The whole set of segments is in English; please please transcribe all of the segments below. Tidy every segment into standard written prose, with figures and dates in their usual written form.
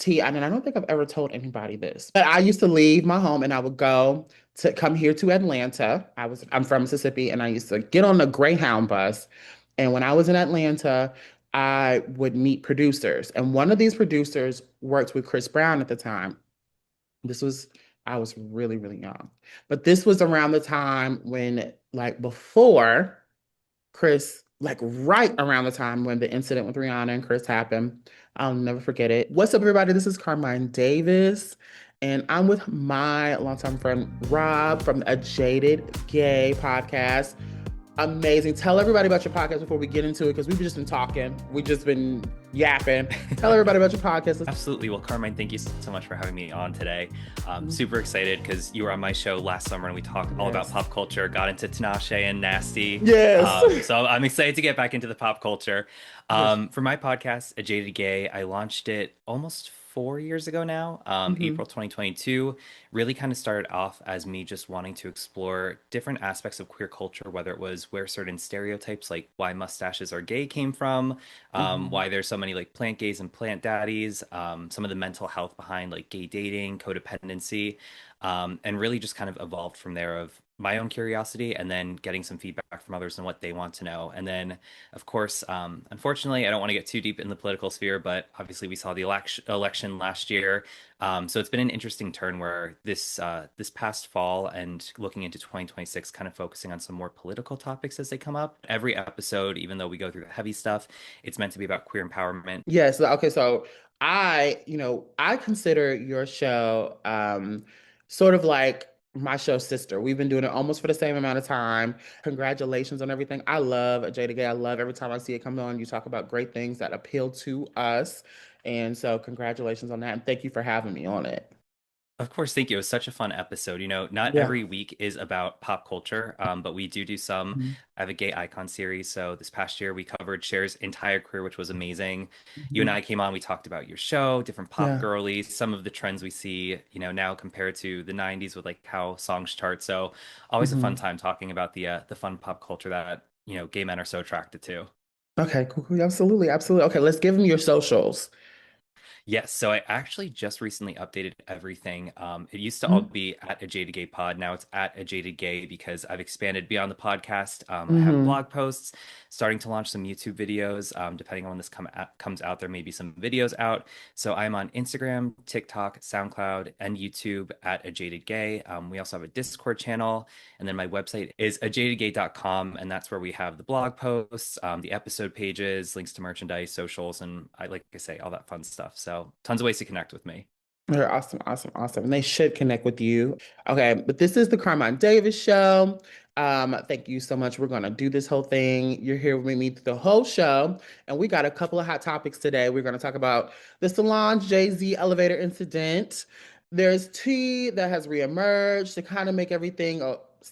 I don't think I've ever told anybody this, but I used to leave my home and I would go to come here to Atlanta. I'm from Mississippi and I used to get on the Greyhound bus. And when I was in Atlanta, I would meet producers. And one of these producers worked with Chris Brown at the time. This was, I was really, really young. But this was around the time when, like, before like right around the time when the incident with Rihanna and Chris happened. I'll never forget it. What's up, everybody? This is Carmine Davis, and I'm with my longtime friend Rob from a Jaded Gay podcast. Amazing. Tell everybody about your podcast before we get into it, because we've just been talking. We've just been yapping. Tell everybody about your podcast. Absolutely. Well, Carmine, thank you so much for having me on today. Mhm. Super excited because you were on my show last summer and we talked all about Yes. pop culture, got into Tinashe and Nasty. Yes. So I'm excited to get back into the pop culture. Yes. For my podcast, A Jaded Gay, I launched it almost 4 years ago now, Mhm. April 2022. Really kind of started off as me just wanting to explore different aspects of queer culture, whether it was where certain stereotypes like why mustaches are gay came from, Mhm. why there's so many like plant gays and plant daddies, some of the mental health behind like gay dating, codependency, and really just kind of evolved from there of my own curiosity and then getting some feedback from others and what they want to know. And then, of course, unfortunately, I don't want to get too deep in the political sphere, but obviously we saw the election last year. So it's been an interesting turn where this past fall and looking into 2026, kind of focusing on some more political topics as they come up. Every episode, even though we go through the heavy stuff, it's meant to be about queer empowerment. Yes. Okay. So I consider your show sort of like my show sister. We've been doing it almost for the same amount of time. Congratulations on everything. I love Jada Gay. I love every time I see it come on. You talk about great things that appeal to us. And so congratulations on that. And thank you for having me on it. Of course, thank you. It was such a fun episode. Not Yeah. every week is about pop culture, but we do some. Mhm. I have a gay icon series. So this past year, we covered Cher's entire career, which was amazing. You and Mhm. I came on, we talked about your show, different pop Yeah. girlies, some of the trends we see, now compared to the 90s with like how songs chart. So always a fun Mhm. time talking about the fun pop culture that, gay men are so attracted to. Okay, cool, cool. Absolutely, absolutely. Okay, let's give them your socials. Yes, so I actually just recently updated everything. It used to all Mhm. be at a Jaded Gay Pod. Now it's at a Jaded Gay because I've expanded beyond the podcast. I have Mhm. blog posts, starting to launch some YouTube videos. Depending on when this comes out, there may be some videos out. So I'm on Instagram, TikTok, SoundCloud, and YouTube at a Jaded Gay. We also have a Discord channel, and then my website is ajadedgay.com, and that's where we have the blog posts, the episode pages, links to merchandise, socials, and like I say, all that fun stuff. So tons of ways to connect with me. They're awesome, awesome, awesome. And they should connect with you. Okay, but this is the Carmine Davis Show. Thank you so much. We're gonna do this whole thing. You're here with me through the whole show, and we got a couple of hot topics today. We're gonna talk about the Solange Jay-Z elevator incident. There's tea that has reemerged to kind of make everything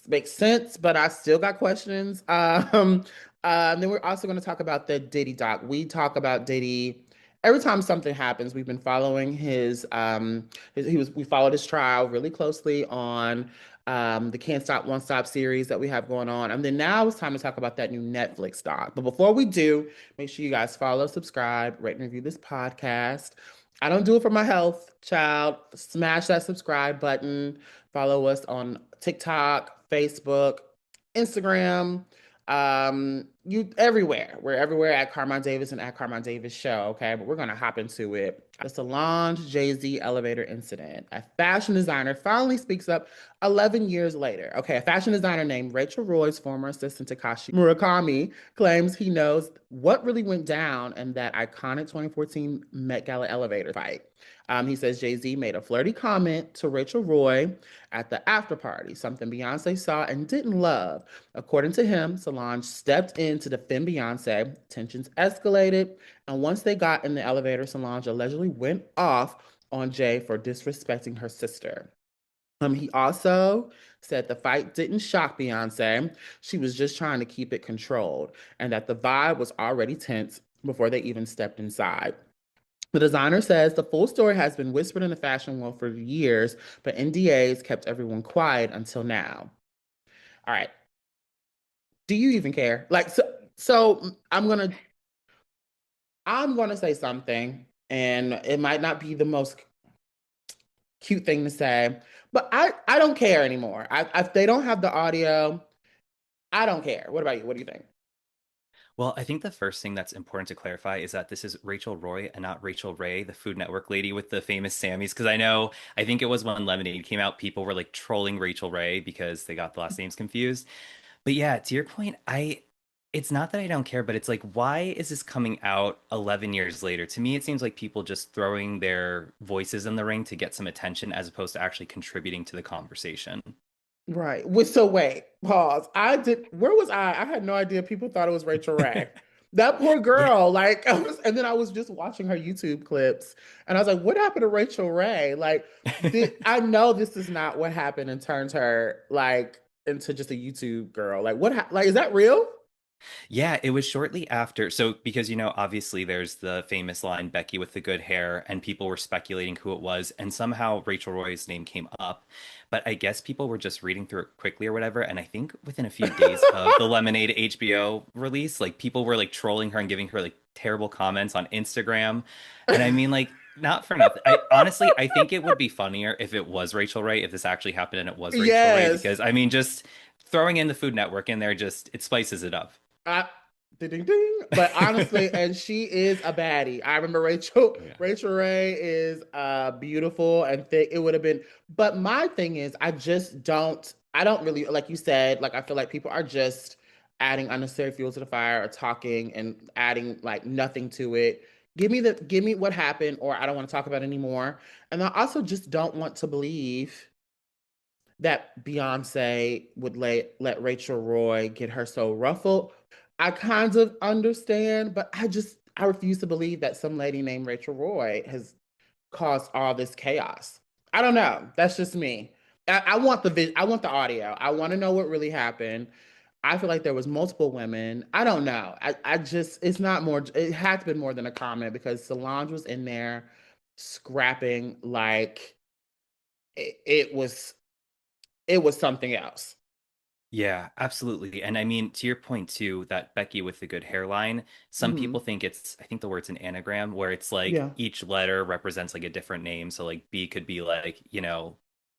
make sense, but I still got questions. Then we're also gonna talk about the Diddy doc. We talk about Diddy every time something happens. We've been following we followed his trial really closely on the Can't Stop, Won't Stop series that we have going on. And then now it's time to talk about that new Netflix doc. But before we do, make sure you guys follow, subscribe, rate and review this podcast. I don't do it for my health, child. Smash that subscribe button. Follow us on TikTok, Facebook, Instagram, you everywhere. We're everywhere at Carmine Davis and at Carmine Davis Show. Okay, but we're gonna hop into it. The Solange Jay-Z elevator incident. A fashion designer finally speaks up 11 years later. Okay, a fashion designer named Rachel Roy's former assistant Takashi Murakami claims he knows what really went down in that iconic 2014 Met Gala elevator fight. He says Jay-Z made a flirty comment to Rachel Roy at the after party, something Beyonce saw and didn't love. According to him, Solange stepped in to defend Beyonce. Tensions escalated, and once they got in the elevator, Solange allegedly went off on Jay for disrespecting her sister. He also said the fight didn't shock Beyonce. She was just trying to keep it controlled, and that the vibe was already tense before they even stepped inside. The designer says the full story has been whispered in the fashion world for years, but NDAs kept everyone quiet until now. All right. Do you even care? So I'm gonna say something, And it might not be the most cute thing to say, but I don't care anymore. If they don't have the audio, I don't care. What about you? What do you think? Well, I think the first thing that's important to clarify is that this is Rachel Roy and not Rachel Ray, the Food Network lady with the famous Sammys. Because I think it was when Lemonade came out, people were like trolling Rachel Ray because they got the last names confused. But yeah, to your point, it's not that I don't care, but it's like, why is this coming out 11 years later? To me, it seems like people just throwing their voices in the ring to get some attention as opposed to actually contributing to the conversation. Right. So wait, pause. Where was I? I had no idea people thought it was Rachel Ray. That poor Yeah. girl. Like, and then I was just watching her YouTube clips and I was like, what happened to Rachel Ray? Like, I know this is not what happened and turned her like into just a YouTube girl. Like, like, is that real? Yeah, it was shortly after. So, because, obviously there's the famous line, Becky with the good hair, and people were speculating who it was. And somehow Rachel Roy's name came up. But I guess people were just reading through it quickly or whatever. And I think within a few days of the Lemonade HBO release, like people were like trolling her and giving her like terrible comments on Instagram. And I mean, like, not for nothing. I think it would be funnier if it was Rachel Ray, if this actually happened and it was Rachel Ray, Yes. because I mean, just throwing in the Food Network in there just it spices it up. I ding ding ding. But honestly, and she is a baddie. I remember Yeah. Rachel Ray is beautiful and thick. It would have been, but my thing is I don't really like you said, like I feel like people are just adding unnecessary fuel to the fire or talking and adding like nothing to it. Give me what happened, or I don't want to talk about it anymore. And I also just don't want to believe that Beyonce would let Rachel Roy get her so ruffled. I kind of understand, but I refuse to believe that some lady named Rachel Roy has caused all this chaos. I don't know. That's just me. I want I want the audio. I want to know what really happened. I feel like there was multiple women. I don't know. I just it's not more. It has been more than a comment because Solange was in there scrapping like it was something else. Yeah, absolutely. And I mean, to your point too, that Becky with the good hairline, some people Hmm. think I think the word's an anagram where it's like Yeah. each letter represents like a different name. So like B could be like,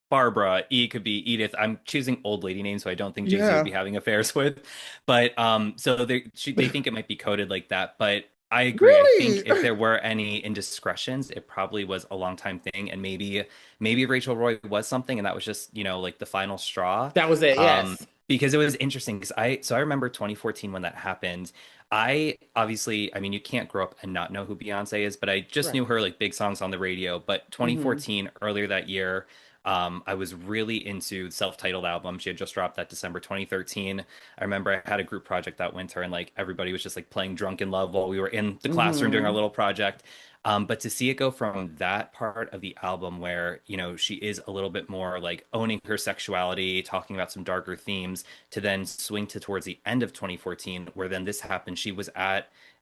Barbara, E could be Edith. I'm choosing old lady names, so I don't think Jay-Z would Yeah. be having affairs with. But so they think it might be coded like that. But I agree. I think Really? if there were any indiscretions, it probably was a long time thing. And maybe Rachel Roy was something, and that was just, like the final straw. That was it. Um, Yes. because it was interesting because I remember 2014 when that happened. I obviously, I mean, you can't grow up and not know who Beyonce is, but I just Right. knew her like big songs on the radio. But Hmm. 2014, earlier that year, I was really into the self-titled album. She had just dropped that December 2013. I remember I had a group project that winter, and like everybody was just like playing Drunk in Love while we were in the classroom doing our Hmm. little project. But to see it go from that part of the album where, she is a little bit more like owning her sexuality, talking about some darker themes, to then swing to towards the end of 2014, where then this happened.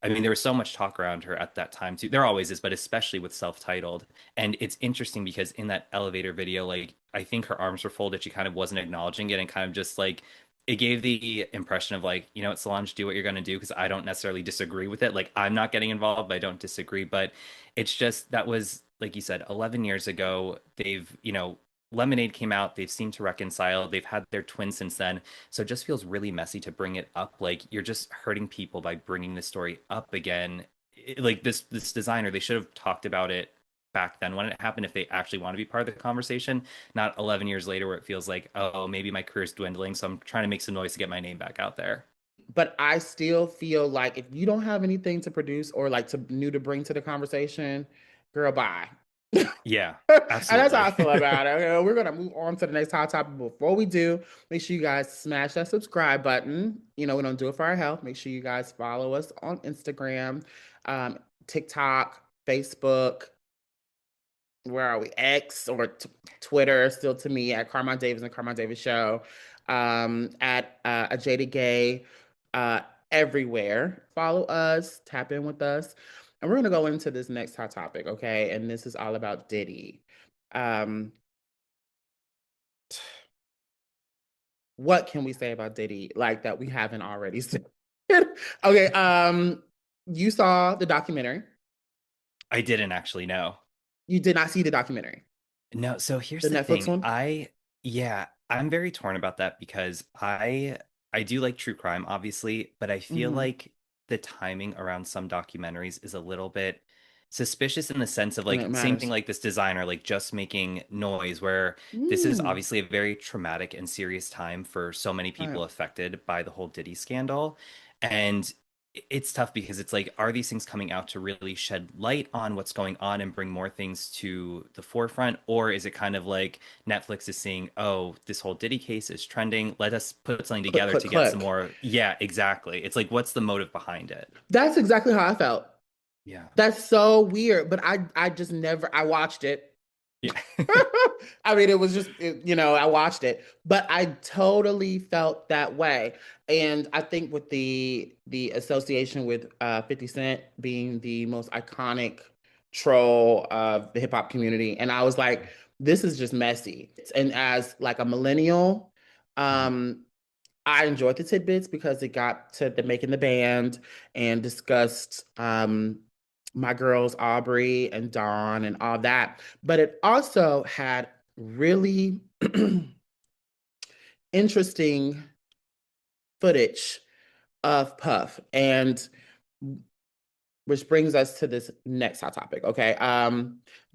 I mean, there was so much talk around her at that time too. There always is, but especially with self-titled. And it's interesting because in that elevator video, like, I think her arms were folded. She kind of wasn't acknowledging it and kind of just like, it gave the impression of like, what, Solange, do what you're going to do because I don't necessarily disagree with it. Like, I'm not getting involved, but I don't disagree. But it's just that was, like you said, 11 years ago. Lemonade came out. They've seemed to reconcile. They've had their twin since then. So it just feels really messy to bring it up. Like, you're just hurting people by bringing the story up again. Like this designer, they should have talked about it back then when it happened if they actually want to be part of the conversation, not 11 years later where it feels like, oh, maybe my career's dwindling, so I'm trying to make some noise to get my name back out there. But I still feel like if you don't have anything to produce or like to new to bring to the conversation, girl, bye. Yeah, And that's how I absolutely. feel about it. Okay, we're gonna move on to the next hot topic. Before we do, make sure you guys smash that subscribe button. We don't do it for our health. Make sure you guys follow us on Instagram, um, TikTok, Facebook. Where are we? X or Twitter, still to me at Carmine Davis and Carmine Davis Show, at a Jaded Gay, uh, everywhere. Follow us, tap in with us, and we're gonna go into this next hot topic, okay? And this is all about Diddy. Um, what can we say about Diddy like that we haven't already said? Okay, you saw the documentary. I didn't actually know. You did not see the documentary, No, so here's the the Netflix thing. one? Yeah, I'm very torn about that because I do like true crime, obviously, but I feel Hmm. like the timing around some documentaries is a little bit suspicious in the sense of And it like same thing matters. like this designer like just making noise where this is Mm. obviously a very traumatic and serious time for so many Right. people affected by the whole Diddy scandal. And it's tough because it's like, are these things coming out to really shed light on what's going on and bring more things to the forefront? Or is it kind of like Netflix is seeing, oh, this whole Diddy case is trending. Let us put something Click, together click, to get some click. more. Yeah, exactly. It's like, what's the motive behind it? That's exactly how I felt. Yeah. That's so weird, but I just never I watched it. Yeah. I mean, it was just I watched it, but I totally felt that way. And I think with the association with 50 Cent being the most iconic troll of the hip hop community, and I was like, this is just messy. And as like a millennial, Mhm. um, I enjoyed the tidbits because it got to the making the band and discussed my girls Aubrey and Dawn and all that. But it also had really interesting footage of Puff, and which brings us to this next hot topic. Okay.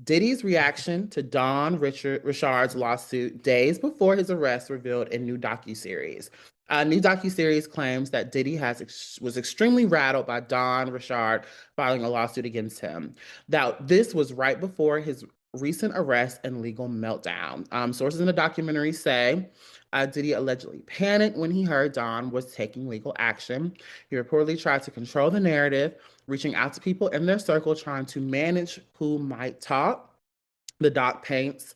Diddy's reaction to Richard's lawsuit days before his arrest revealed a new docuseries. A new docuseries claims that Diddy was extremely rattled by Don Richard filing a lawsuit against him. Now, this was right before his recent arrest and legal meltdown. Sources in the documentary say Diddy allegedly panicked when he heard Don was taking legal action. He reportedly tried to control the narrative, reaching out to people in their circle, trying to manage who might talk. The doc paints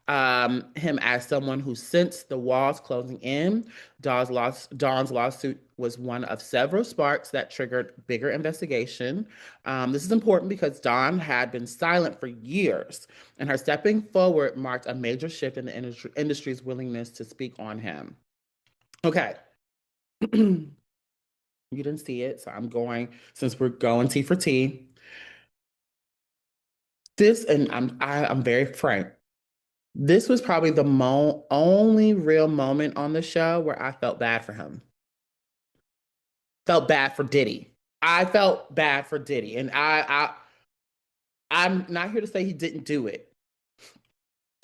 him as someone who sensed the walls closing in. Dawn's lawsuit was one of several sparks that triggered bigger investigation. This is important because Dawn had been silent for years, and her stepping forward marked a major shift in the industry's willingness to speak on him. Okay. You didn't see it, so I'm going, since we're going T for T. This, and I'm very frank. This was probably the only real moment on the show where I felt bad for him. Felt bad for Diddy. I felt bad for Diddy, and I'm not here to say he didn't do it,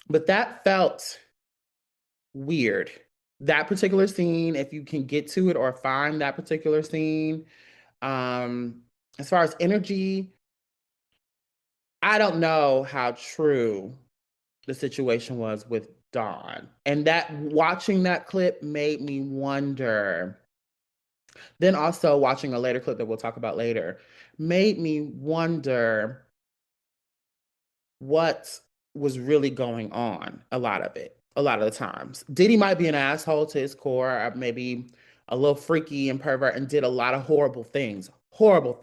but that felt weird. That particular scene, if you can get to it or find that particular scene, um, as far as energy, I don't know how true the situation was with Dawn. And that watching that clip made me wonder. Then also watching a later clip that we'll talk about later made me wonder what was really going on a lot of it, a lot of the times. Diddy might be an asshole to his core, or maybe a little freaky and pervert and did a lot of horrible things, horrible,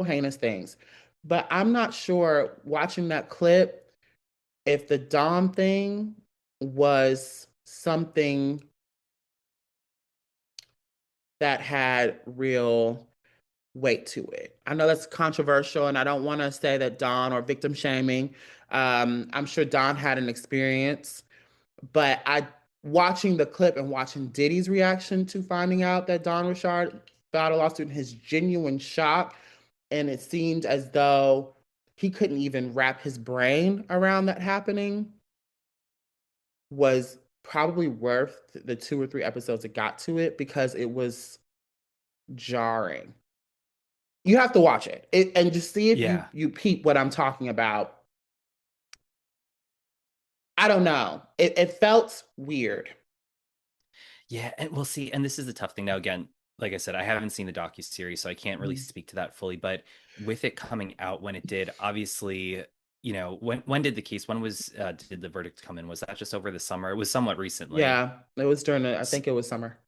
heinous things. But I'm not sure watching that clip if the Dom thing was something that had real weight to it. I know that's controversial, and I don't want to say that Don or victim shaming. I'm sure Don had an experience, but I watching the clip and watching Diddy's reaction to finding out that Don Richard filed a lawsuit, his genuine shock, and it seemed as though he couldn't even wrap his brain around that happening was probably worth the 2 or 3 episodes that got to it because it was jarring. You have to watch it, and just see if you Yeah. you peep what I'm talking about. I don't know. It felt weird. Yeah, and we'll see. And this is the tough thing. Now, again, like I said, I haven't seen the docu-series, so I can't really Mhm. speak to that fully. But with it coming out when it did, obviously, when did the case, when was did the verdict come in? Was that just over the summer? It was somewhat recently. Yeah, it was during I think it was summer.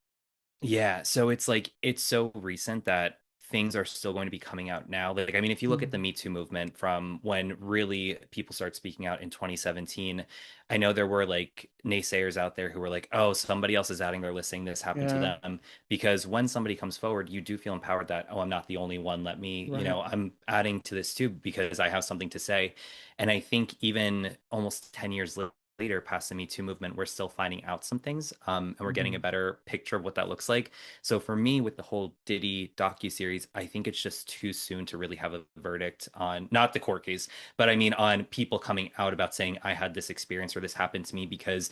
Yeah, so it's like it's so recent that things are still going to be coming out now. Like, I mean, if you look at the Mm. Me Too movement from when really people started speaking out in 2017, I know there were like naysayers out there who were like, oh, somebody else is adding their list saying this happened to Yeah, them. Because when somebody comes forward, you do feel empowered that, oh, I'm not the only one. Let me, right. I'm adding to this too because I have something to say. And I think even almost 10 years later, past the Me Too movement, we're still finding out some things, and we're getting a Hmm. better picture of what that looks like. So for me, with the whole Diddy docuseries, I think it's just too soon to really have a verdict on not the court case, but I mean on people coming out about saying I had this experience or this happened to me because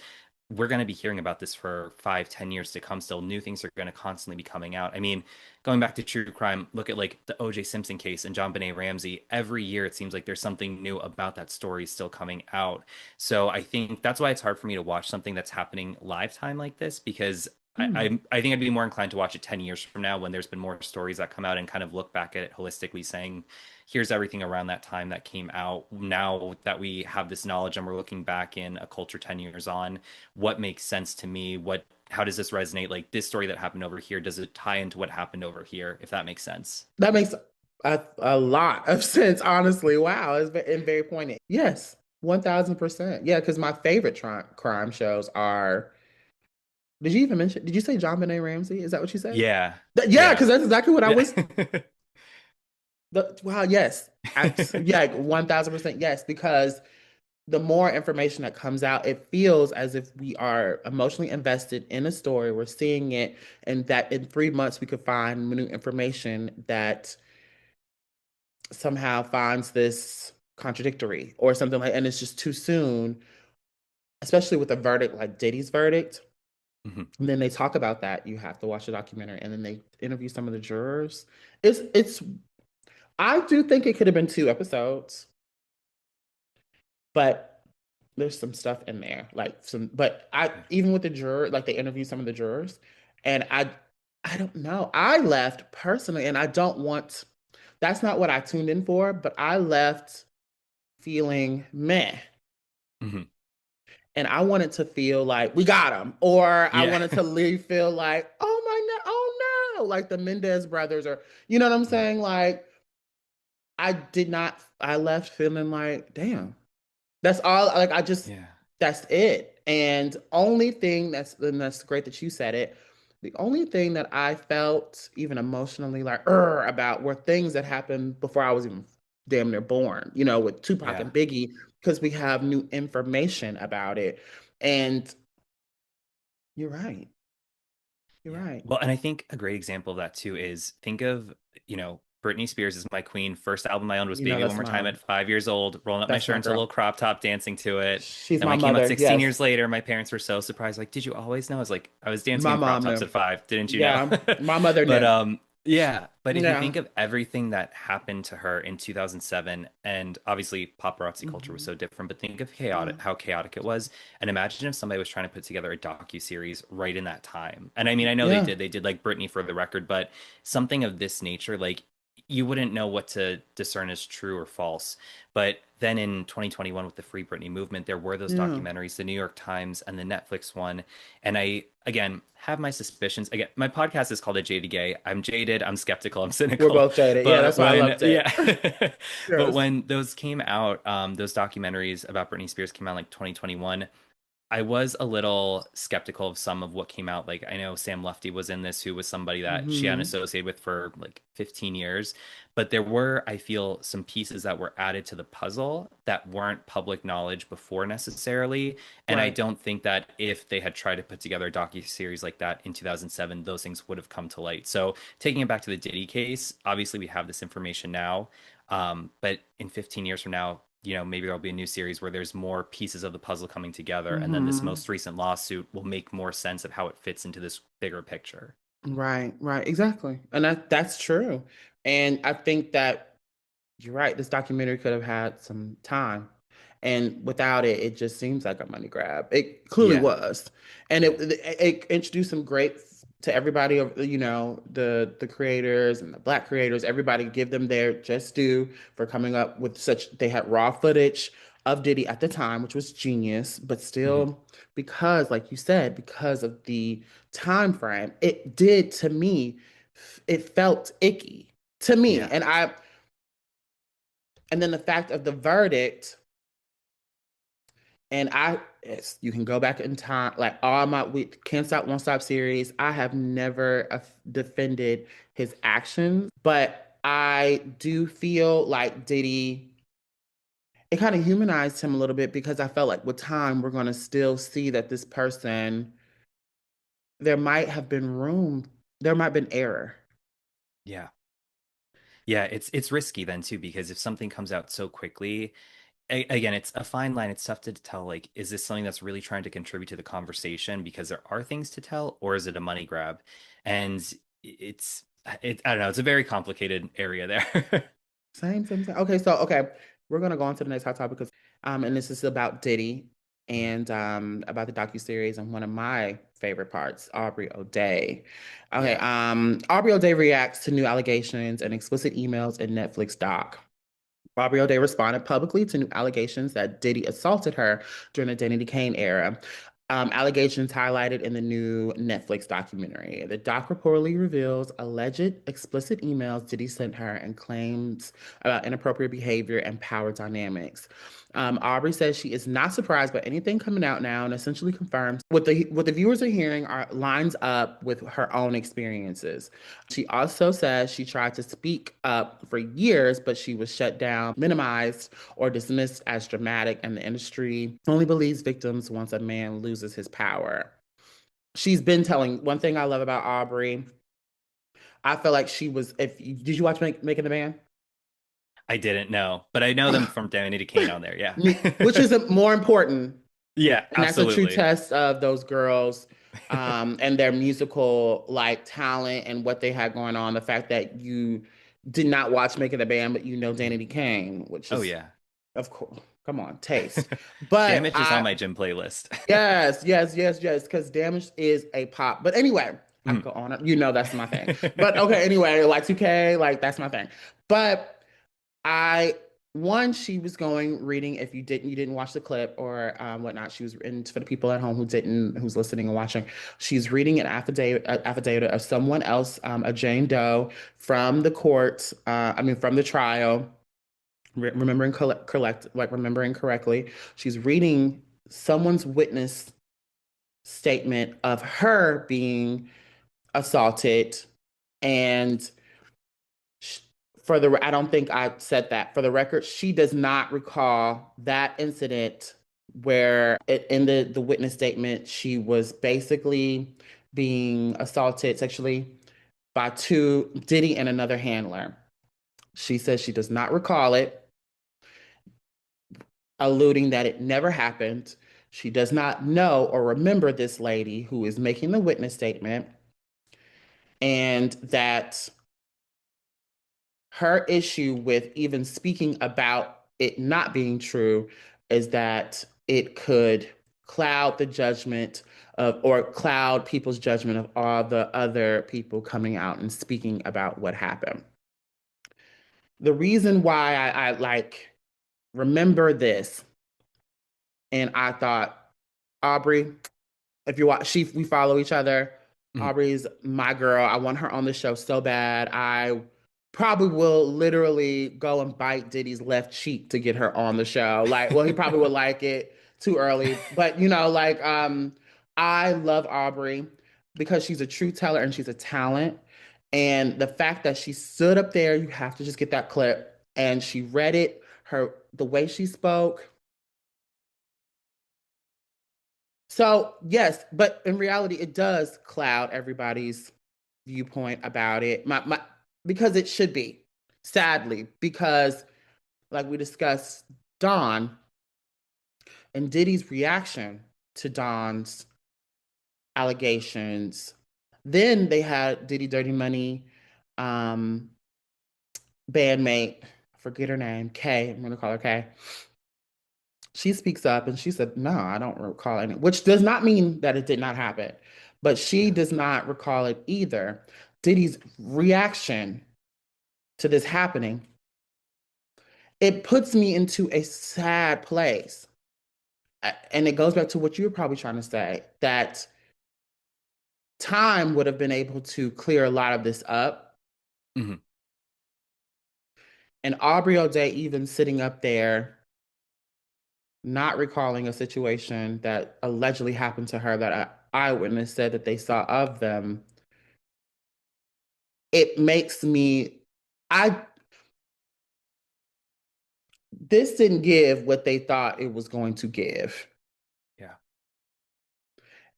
we're going to be hearing about this for 5, 10 years to come still. New things are going to constantly be coming out. I mean, going back to true crime, look at like the OJ Simpson case and John Benet Ramsey. Every year it seems like there's something new about that story still coming out. So I think that's why it's hard for me to watch something that's happening live time like this because Mm. I think I'd be more inclined to watch it 10 years from now when there's been more stories that come out and kind of look back at it holistically, saying, here's everything around that time that came out. Now that we have this knowledge and we're looking back in a culture 10 years on, what makes sense to me? How does this resonate? Like this story that happened over here, does it tie into what happened over here, if that makes sense? That makes a lot of sense, honestly. Wow, and very poignant. Yes, 1000%. Yeah, because my favorite crime shows are. Did you even mention? Did you say John Benet Ramsey? Is that what you said? Yeah. Yeah, Yeah. because that's exactly what I Yeah. was. Wow, yes, yeah, 1000% yes. Because the more information that comes out, it feels as if we are emotionally invested in a story. We're seeing it, and that in 3 months we could find new information that somehow finds this contradictory or something like, and it's just too soon, especially with a verdict like Diddy's verdict. Mhm. And then they talk about that. You have to watch the documentary, and then they interview some of the jurors. It's. I do think it could have been 2 episodes, but there's some stuff in there, like some. But I Okay. even with the juror, like they interview some of the jurors, and I don't know. I left personally, and I don't want. That's not what I tuned in for, but I left feeling meh. Mhm. And I wanted to feel like we got him, or I Yeah. wanted to leave feel like, oh my no, oh no, like the Mendez brothers, or you know what I'm Mhm. saying? Like I did not. I left feeling like, damn, that's all. Like I just, Yeah. that's it. And only thing and that's great that you said it. The only thing that I felt even emotionally like about were things that happened before I was even damn near born. You know, with Tupac Yeah. and Biggie, because we have new information about it. And you're right. You're Yeah. right. Well, and I think a great example of that too is think of, Britney Spears is my queen. First album I owned was You know, Baby One that's More Time my at 5 years old, rolling up my that's shirt my into a girl. little crop top, dancing to it. She's Then my when I came out mother. 16 Yes. years later, my parents were so surprised, like, did you always know? I was like, I was dancing My in crop mom tops knew. at 5, didn't you know? Yeah. My mother But knew. yeah, but if you Yeah. think of everything that happened to her in 2007, and obviously paparazzi culture was Hmm. so different, but think of Yeah. how chaotic it was. And imagine if somebody was trying to put together a docu-series right in that time. And I mean, I know Yeah. they did like Britney for the record, but something of this nature, like you wouldn't know what to discern as true or false. But then in 2021 with the Free Britney movement, there were those Yeah. documentaries, the New York Times and the Netflix one. And I, again, have my suspicions. Again, my podcast is called A Jaded Gay. I'm jaded, I'm skeptical, I'm We're cynical. both jaded. Yeah, But that's why I when, loved it. yeah, but Yes. when those came out, those documentaries about Britney Spears came out like 2021. I was a little skeptical of some of what came out. Like I know Sam Lufty was in this, who was somebody that she hadn't Hmm. associated with for like 15 years. But there were, I feel, some pieces that were added to the puzzle that weren't public knowledge before necessarily. And I Right. don't think that if they had tried to put together a docu-series like that in 2007, those things would have come to light. So taking it back to the Diddy case, obviously we have this information now. But in 15 years from now, maybe there'll be a new series where there's more pieces of the puzzle coming together, and then this Hmm. most recent lawsuit will make more sense of how it fits into this bigger picture. Right. Right. Exactly. And that's true. And I think that you're right. This documentary could have had some time. And without it, it just seems like a money grab. It clearly Yeah, was. And yeah. it introduced some great to everybody, the creators and the Black creators, everybody give them their just due for coming up with such, they had raw footage of Diddy at the time, which was genius, but Hmm. still, because, like you said, because of the time frame, it did to me, it felt icky. to me. Yeah. And then the fact of the verdict, and you can go back in time, like all my we Can't Stop, Won't Stop series. I have never defended his actions, but I do feel like Diddy, it kind of humanized him a little bit because I felt like with time, we're going to still see that this person, there might have been room, there might have been error. Yeah. Yeah, it's risky then too because if something comes out so quickly, again, it's a fine line. It's tough to tell, like, is this something that's really trying to contribute to the conversation because there are things to tell, or is it a money grab? And it's I don't know, it's a very complicated area there. Same. Okay, so okay, we're gonna go on to the next hot topic because and this is about Diddy Mhm. and about the docuseries and one of my favorite parts, Aubrey O'Day. Okay, Yeah. Aubrey O'Day reacts to new allegations and explicit emails in Netflix doc. Aubrey O'Day responded publicly to new allegations that Diddy assaulted her during the Danny Kane era. Allegations highlighted in the new Netflix documentary. The doc reportedly reveals alleged explicit emails Diddy sent her and claims about inappropriate behavior and power dynamics. Aubrey says she is not surprised by anything coming out now and essentially confirms what the viewers are hearing are lines up with her own experiences. She also says she tried to speak up for years, but she was shut down, minimized, or dismissed as dramatic, and the industry only believes victims once a man loses his power. She's been telling one thing I love about Aubrey. I feel like she was. If did you watch Making the Band? I didn't know, but I know them from Danny Kane on there. Yeah. Which is more important, Yeah, and that's a true absolutely. test of those girls and their musical like talent and what they had going on. The fact that you did not watch Making the Band, but you know Danny Kane, which Oh is, yeah. of course, come on, taste. But Damage is on my gym playlist. yes, because Damage is a pop. But anyway, I Mm. could go on. You know that's my thing. But okay, anyway, like 2K, like that's my thing. But I one, she was going reading. If you didn't watch the clip or whatnot, she was, and for the people at home who's listening and watching, she's reading an affidavit of someone else, a Jane Doe from the court. I mean, from the trial. Remembering correctly, she's reading someone's witness statement of her being assaulted, and sh- I don't think I said that. For the record, she does not recall that incident where in the witness statement, she was basically being assaulted sexually by two, Diddy and another handler. She says she does not recall it, alluding that it never happened. She does not know or remember this lady who is making the witness statement, and that her issue with even speaking about it not being true is that it could cloud the judgment of, or cloud people's judgment of all the other people coming out and speaking about what happened. The reason why I like remember this, and I thought, Aubrey, if you watch, we follow each other. Mhm. Aubrey's my girl. I want her on the show so bad. I probably will literally go and bite Diddy's left cheek to get her on the show. Like, well, he probably would like it too early, but like, I love Aubrey because she's a true teller and she's a talent. And the fact that she stood up there, you have to just get that clip, and she read it. The way she spoke. So, yes, but in reality, it does cloud everybody's viewpoint about it. Because it should be, sadly, because like we discussed, Dawn and Diddy's reaction to Dawn's allegations. Then they had Diddy Dirty Money um, bandmate, I forget her name, Kay. I'm gonna call her Kay. She speaks up and she said, "No, I don't recall any," which does not mean that it did not happen, but she Yeah. does not recall it either. Diddy's reaction to this happening, it puts me into a sad place. And it goes back to what you were probably trying to say, that time would have been able to clear a lot of this up. Mhm. And Aubrey O'Day even sitting up there, not recalling a situation that allegedly happened to her that an eyewitness said that they saw of them. It makes me, I, this didn't give what they thought it was going to give. Yeah.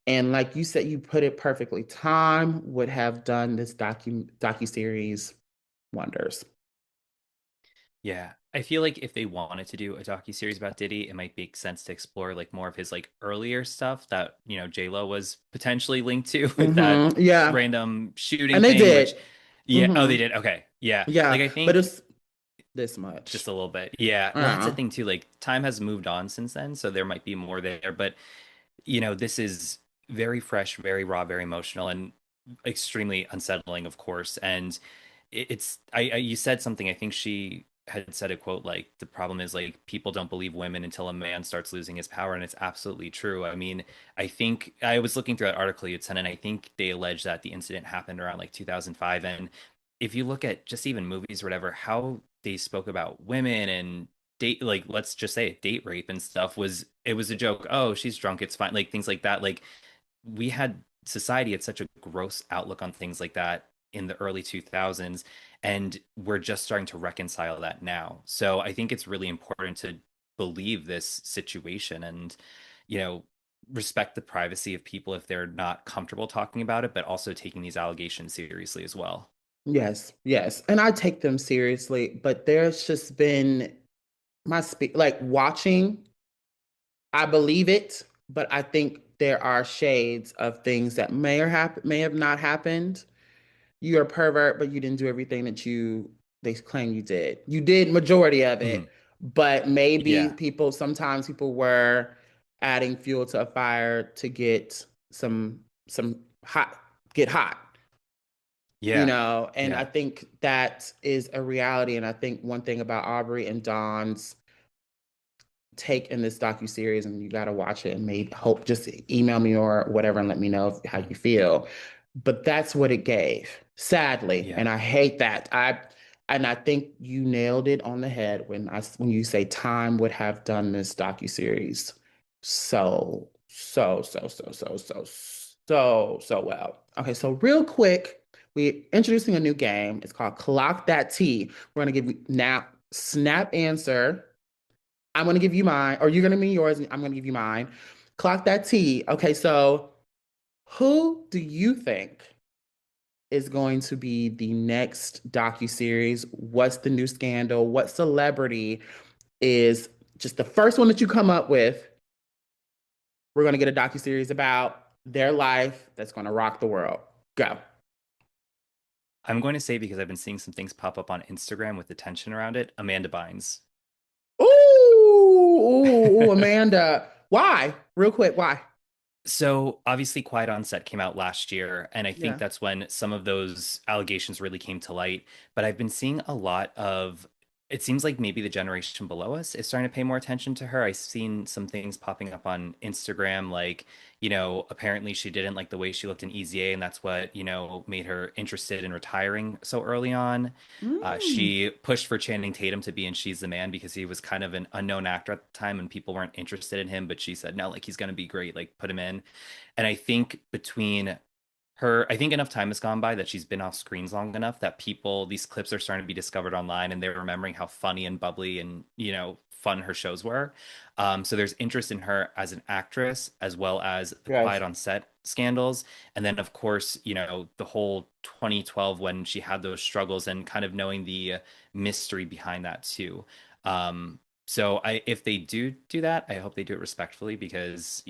And like you said, you put it perfectly. Time would have done this docu-series wonders. Yeah. I feel like if they wanted to do a docu-series about Diddy, it might make sense to explore like more of his like earlier stuff that, J-Lo was potentially linked to with that Yeah. random shooting And they thing, which did. yeah, oh they hmm did. Okay. Yeah. Like Yeah. I But think it's this much. just a little bit. Yeah. Well, that's the Yeah. thing too. Like time has moved on since then, so there might be more there, but this is very fresh, very raw, very emotional, and extremely unsettling, of course. And you said something. I think she had said a quote like, "The problem is like people don't believe women until a man starts losing his power," and it's absolutely true. I mean, I think I was looking through that article you'd sent, and I think they allege that the incident happened around like 2005. And if you look at just even movies or whatever, how they spoke about women and date, like let's just say it, date rape and stuff, it was a joke. Oh, she's drunk, it's fine, like things like that. Like we had society had such a gross outlook on things like that in the early 2000s, and we're just starting to reconcile that now. So I think it's really important to believe this situation and you know respect the privacy of people if they're not comfortable talking about it, but also taking these allegations seriously as well. Yes. Yes. And I take them seriously, but there's just been like watching, I believe it, but I think there are shades of things that may have not happened. You're a pervert, but you didn't do everything that they claim you did. You did majority of Mhm. it, but maybe Yeah, sometimes people were adding fuel to a fire to get some hot get hot, yeah, and I yeah, think that is a reality. And I think one thing about Aubrey and Dawn's take in this docu-series, and you got to watch it and maybe hope just email me or whatever and let me know how you feel, but that's what it gave, sadly, yeah. and I hate that. I think you nailed it on the head when you say time would have done this docu-series so well. Okay, so real quick, we're introducing a new game. It's called Clock That Tea. We're gonna give you now snap answer. I'm gonna give you mine, or you're gonna give me yours, and I'm gonna give you mine. Clock that T. Okay, so who do you think is going to be the next docu-series? What's the new scandal? What celebrity is just the first one that you come up with? We're gonna get a docu-series about their life that's gonna rock the world. Go. I'm going to say, because I've been seeing some things pop up on Instagram with the tension around it, Amanda Bynes. Amanda. Why? Real quick, why? So obviously, Quiet on Set came out last year, and I think Yeah. that's when some of those allegations really came to light. But I've been seeing a lot of, it seems like maybe the generation below us is starting to pay more attention to her. I've seen some things popping up on Instagram, like, apparently she didn't like the way she looked in Easy A, and that's what, made her interested in retiring so early on. Mm. She pushed for Channing Tatum to be in She's the Man because he was kind of an unknown actor at the time and people weren't interested in him. But she said, no, like he's going to be great, like put him in. And I think between her, I think enough time has gone by that she's been off screens long enough that these clips are starting to be discovered online and they're remembering how funny and bubbly and, fun her shows were. So there's interest in her as an actress as well as the Yes. Quiet on Set scandals. And then, of course, the whole 2012 when she had those struggles and kind of knowing the mystery behind that too. So if they do that, I hope they do it respectfully because,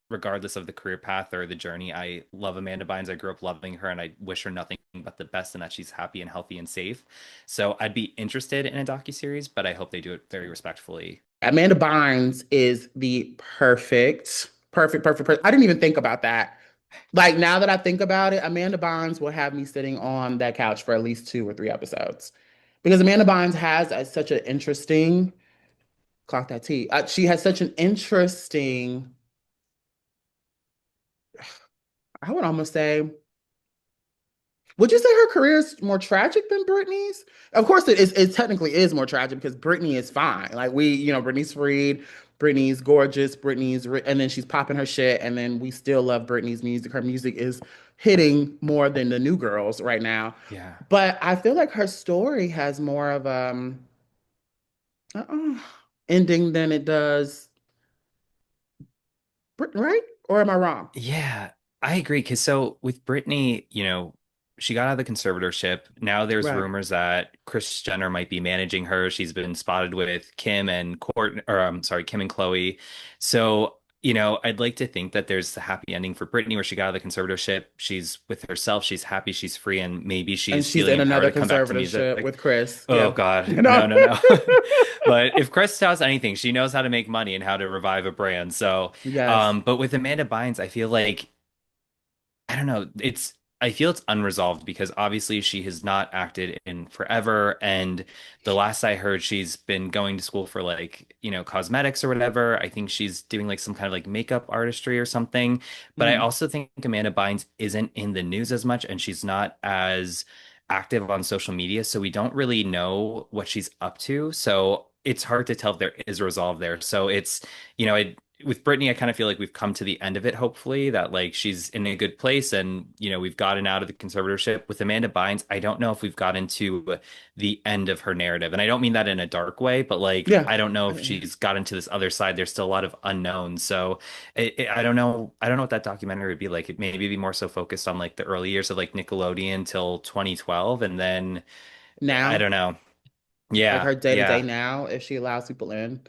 regardless of the career path or the journey, I love Amanda Bynes. I grew up loving her and I wish her nothing but the best and that she's happy and healthy and safe. So I'd be interested in a docuseries, but I hope they do it very respectfully. Amanda Bynes is the perfect. I didn't even think about that. Like now that I think about it, Amanda Bynes will have me sitting on that couch for at least 2 or 3 episodes because Amanda Bynes has such an interesting clock that T. She has such an interesting, I would almost say, Would you say her career is more tragic than Britney's? Of course, it technically is more tragic because Britney is fine. Like Britney's freed, Britney's gorgeous, and then she's popping her shit, and then we still love Britney's music. Her music is hitting more than the new girls right now. Yeah. But I feel like her story has more of uh, ending than it does Britney, right? Or am I wrong? Yeah, I agree. Because so with Britney, she got out of the conservatorship. Now there's Right. rumors that Kris Jenner might be managing her. She's been spotted with Kim and Court, or I'm sorry, Kim and Chloe. So, I'd like to think that there's a happy ending for Britney where she got out of the conservatorship. She's with herself. She's happy. She's free, and maybe And she's she's feeling in empowered another to come back to conservatorship music. with Chris. Oh Yeah. God, You no, know? no, no. But if Chris tells anything, she knows how to make money and how to revive a brand. So, Yes. but with Amanda Bynes, I feel like I don't know. I feel it's unresolved because obviously she has not acted in forever. And the last I heard, she's been going to school for like, cosmetics or whatever. I think she's doing like some kind of like makeup artistry or something. But I Mhm. also think Amanda Bynes isn't in the news as much and she's not as active on social media. So we don't really know what she's up to. So it's hard to tell if there is a resolve there. So it's, you know, it, with Brittany, I kind of feel like we've come to the end of it, hopefully, that like she's in a good place and, we've gotten out of the conservatorship. With Amanda Bynes, I don't know if we've gotten to the end of her narrative. And I don't mean that in a dark way, but like, Yeah. I don't know if she's gotten to this other side. There's still a lot of unknowns. So I don't know. I don't know what that documentary would be like. It maybe be more so focused on like the early years of like Nickelodeon till 2012. And then I Now, don't know. like Yeah. her day to day Yeah. now, if she allows people in.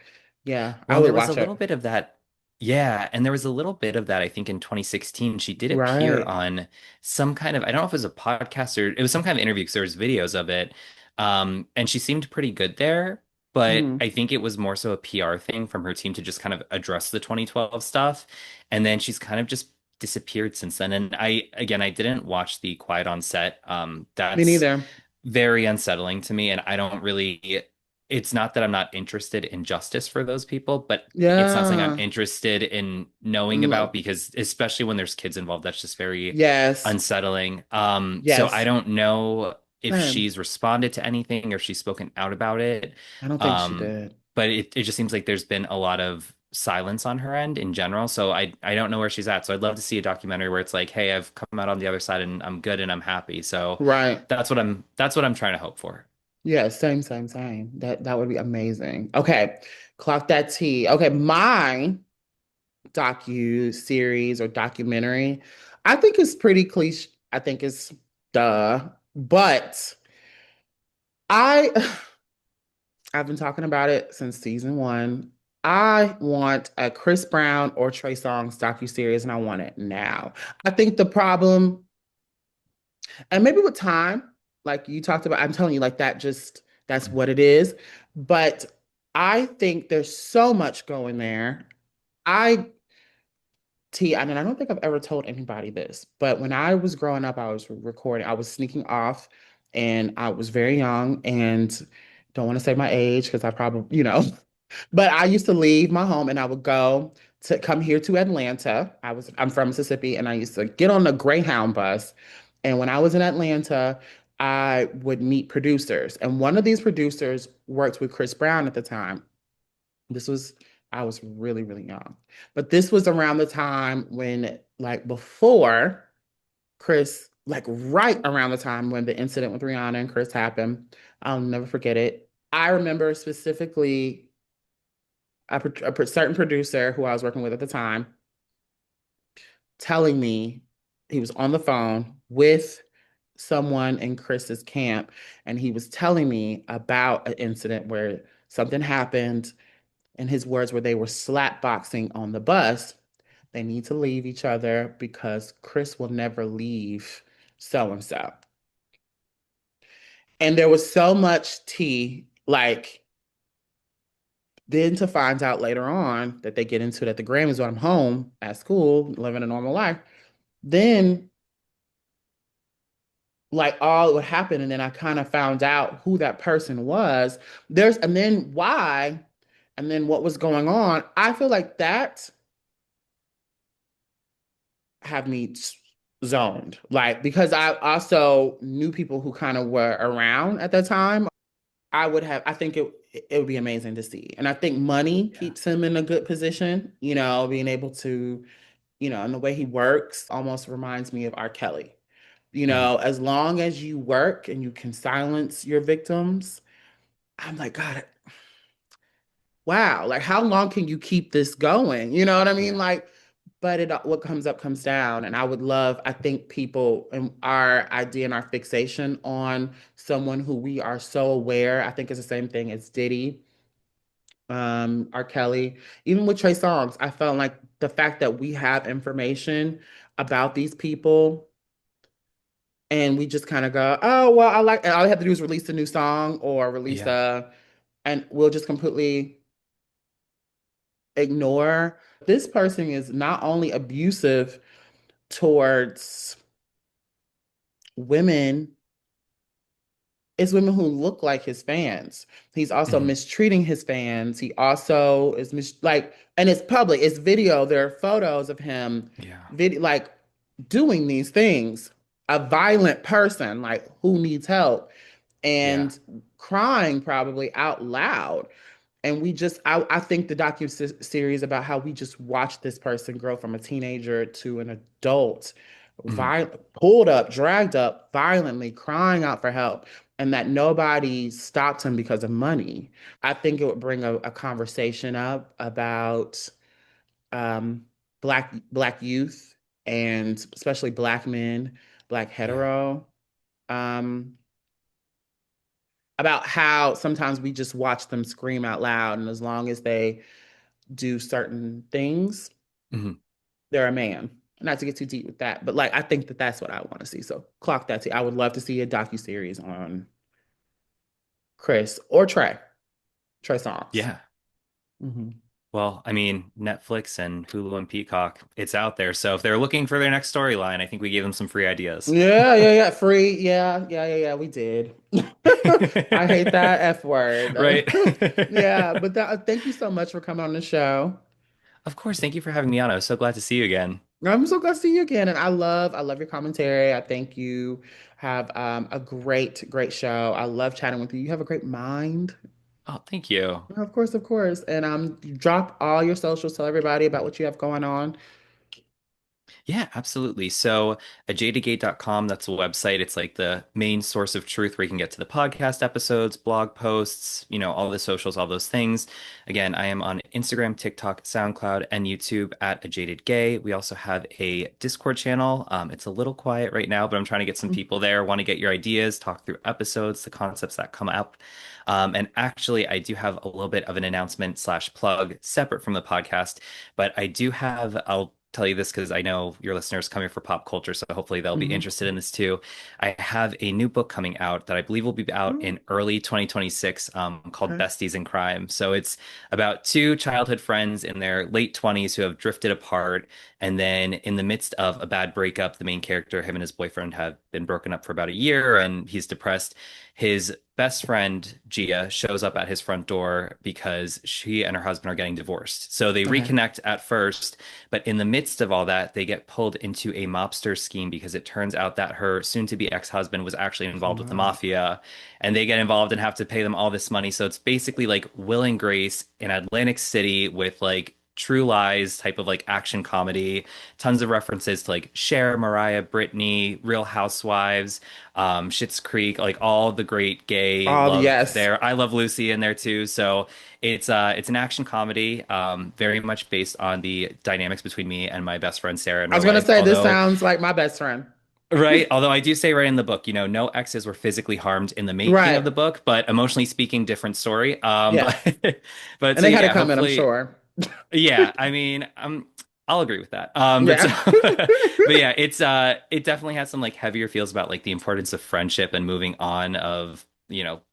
Yeah, I Well, and would there was a watch little it. bit of that. Yeah, and there was a little bit of that, I think, in 2016. She did appear Right. on some kind of, I don't know if it was a podcast or it was some kind of interview because there was videos of it. And she seemed pretty good there, but Hmm. I think it was more so a PR thing from her team to just kind of address the 2012 stuff. And then she's kind of just disappeared since then. And again, I didn't watch the Quiet on Set. Me That's neither. very unsettling to me, and I don't really it's not that I'm not interested in justice for those people, but it's not something I'm Yeah. interested in knowing about No. because especially when there's kids involved, that's just very Yes. unsettling. So I Yes. don't know if Same. she's responded to anything or she's spoken out about it. I don't think she Um, did. but it just seems like there's been a lot of silence on her end in general. So I don't know where she's at. So I'd love to see a documentary where it's like, hey, I've come out on the other side and I'm good and I'm happy. So Right. that's what I'm trying to hope for. Yeah, same, same, same. That would be amazing. Okay. Clock that T. Okay, my docu series or documentary, I think it's pretty cliche. I think it's duh. But I I've been talking about it since season one. I want a Chris Brown or Trey Songz docuseries, and I want it now. I think the problem, and maybe with time, like you talked about, I'm telling you, like that's what it is. But I think there's so much going there. I I mean, I don't think I've ever told anybody this, but when I was growing up, I was recording, I was sneaking off, and I was very young, and don't want to say my age because I probably, but I used to leave my home and I would go to come here to Atlanta. I'm from Mississippi, and I used to get on the Greyhound bus. And when I was in Atlanta, I would meet producers. And one of these producers worked with Chris Brown at the time. This was, I was really, really young. But this was around the time when, like, before Chris, like, right around the time when the incident with Rihanna and Chris happened. I'll never forget it. I remember specifically a certain producer who I was working with at the time telling me he was on the phone with someone in Chris's camp, and he was telling me about an incident where something happened. And his words were they were slap boxing on the bus. They need to leave each other because Chris will never leave so and so. And there was so much tea, like, then to find out later on that they get into it at the Grammys when I'm home at school, living a normal life. Then, like, all what happened, and then I kind of found out who that person was. And then why, and then what was going on. I feel like that have me zoned. Like, because I also knew people who kind of were around at the time. I think it would be amazing to see. And I think money Yeah. keeps him in a good position, you know, being able to, you know, and the way he works almost reminds me of R. Kelly. You Mhm. know, as long as you work and you can silence your victims, I'm like, God, wow, like how long can you keep this going? You know what I mean? Yeah. Like, but it what comes up comes down. And I would love, I think people and our idea and our fixation on someone who we are so aware, I think is the same thing as Diddy, R. Kelly, even with Trey Songz, I felt like the fact that we have information about these people and we just kind of go, oh, well, I like, all I have to do is release a new song or release Yeah. and we'll just completely ignore. This person is not only abusive towards women, it's women who look like his fans. He's also Mhm. mistreating his fans. He also is like, and it's public, it's video. There are photos of him, Yeah. like doing these things. A violent person, like who needs help Yeah. and crying probably out loud. And I think the docu-series about how we just watched this person grow from a teenager to an adult, Mhm. pulled up, dragged up, violently crying out for help, and that nobody stopped him because of money. I think it would bring a conversation up about um, black youth and especially black men, black Yeah. hetero, um, about how sometimes we just watch them scream out loud, and as long as they do certain things, Mhm. they're a man. Not to get too deep with that, but like I think that that's what I want to see. So clock that. I would love to see a docu series on Chris or Trey Songz. Yeah. Hmm. Well, I mean, Netflix and Hulu and Peacock, it's out there. So if they're looking for their next storyline, I think we gave them some free ideas. Yeah, yeah, yeah. Free. Yeah, yeah, yeah, yeah. We did. I hate that F word. Right. Yeah, but thank you so much for coming on the show. Of course. Thank you for having me on. I was so glad to see you again. I'm so glad to see you again, and I love your commentary. I think you have a great show. I love chatting with you. You have a great mind. Oh, thank you. Of course, of course. And drop all your socials, tell everybody about what you have going on. Yeah, absolutely. So, ajadagate.com, that's a website. It's like the main source of truth where you can get to the podcast episodes, blog posts, all the socials, all those things. Again, I am on Instagram, TikTok, SoundCloud, and YouTube at A Jaded Gay. We also have a Discord channel. It's a little quiet right now, but I'm trying to get some people there, want to get your ideas, talk through episodes, the concepts that come up. And actually, I do have a little bit of an announcement slash plug separate from the podcast, but I'll tell you this because I know your listeners come here for pop culture, so hopefully they'll be Mhm. interested in this too. I have a new book coming out that I believe will be out Oh, in early 2026, called okay. Besties in Crime. So it's about two childhood friends in their late 20s who have drifted apart. And then in the midst of a bad breakup, the main character, him and his boyfriend have been broken up for about a year and he's depressed. His best friend, Gia, shows up at his front door because she and her husband are getting divorced. So they Okay. reconnect at first, but in the midst of all that, they get pulled into a mobster scheme because it turns out that her soon-to-be ex-husband was actually Oh, involved with the wow. mafia, and they get involved and have to pay them all this money. So it's basically like Will and Grace in Atlantic City with like True Lies type of like action comedy, tons of references to like Cher, Mariah, Britney, Real Housewives, Schitt's Creek, like all the great gay Oh, love yes. there. I Love Lucy in there too. So it's an action comedy, very much based on the dynamics between me and my best friend Sarah in I real was gonna life. say this sounds like my best friend. Although I do say right in the book, no exes were physically harmed in the making of Right. the book, but emotionally speaking, different story. Yeah. But And so they had it yeah, coming, I'm hopefully, sure. yeah, I mean, I'll agree with that. Yeah. But yeah, it definitely has some like heavier feels about like the importance of friendship and moving on of,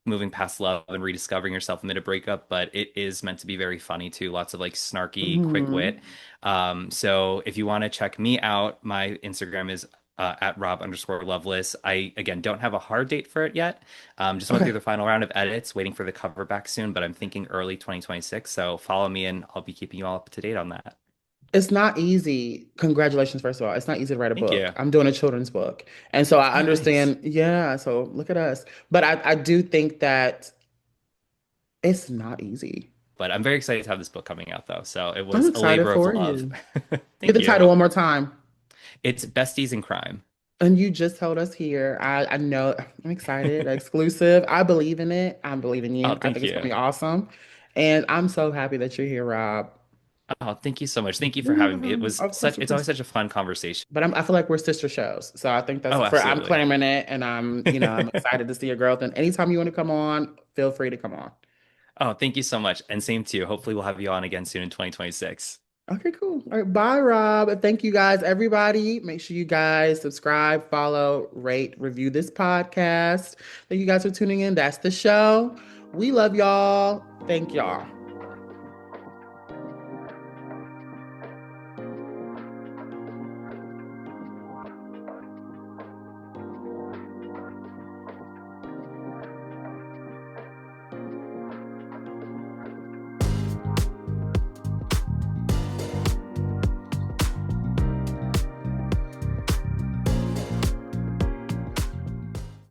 moving past love and rediscovering yourself amid a breakup. But it is meant to be very funny too. Lots of like snarky, quick wit. Mhm. So if you want to check me out, my Instagram is at Rob_Loveless. I again don't have a hard date for it yet. Just went through Okay. the final round of edits, waiting for the cover back soon, but I'm thinking early 2026. So follow me and I'll be keeping you all up to date on that. It's not easy. Congratulations, first of all. It's not easy to write a Thank book. you. I'm doing a children's book. And so I Oh, nice. understand. Yeah. So look at us. But I do think that it's not easy. But I'm very excited to have this book coming out, though. So it I'm was a excited labor of for love. you. Get Thank the you. title one more time. It's Besties in Crime. And you just told us here. I know I'm excited. Exclusive. I believe in it. I believe in Oh, you. I thank think it's gonna you. be awesome. And I'm so happy that you're here, Rob. Oh, thank you so much. Thank you for having me. It Yeah, was of course, such, of it's always course. such a fun conversation. But I feel like we're sister shows. So I think that's Oh, for I'm absolutely. claiming it and I'm excited to see your growth. And anytime you want to come on, feel free to come on. Oh, thank you so much. And same to you. Hopefully we'll have you on again soon in 2026. Okay, cool. All right, bye, Rob. And thank you guys, everybody. Make sure you guys subscribe, follow, rate, review this podcast. Thank you guys for tuning in. That's the show. We love y'all. Thank y'all.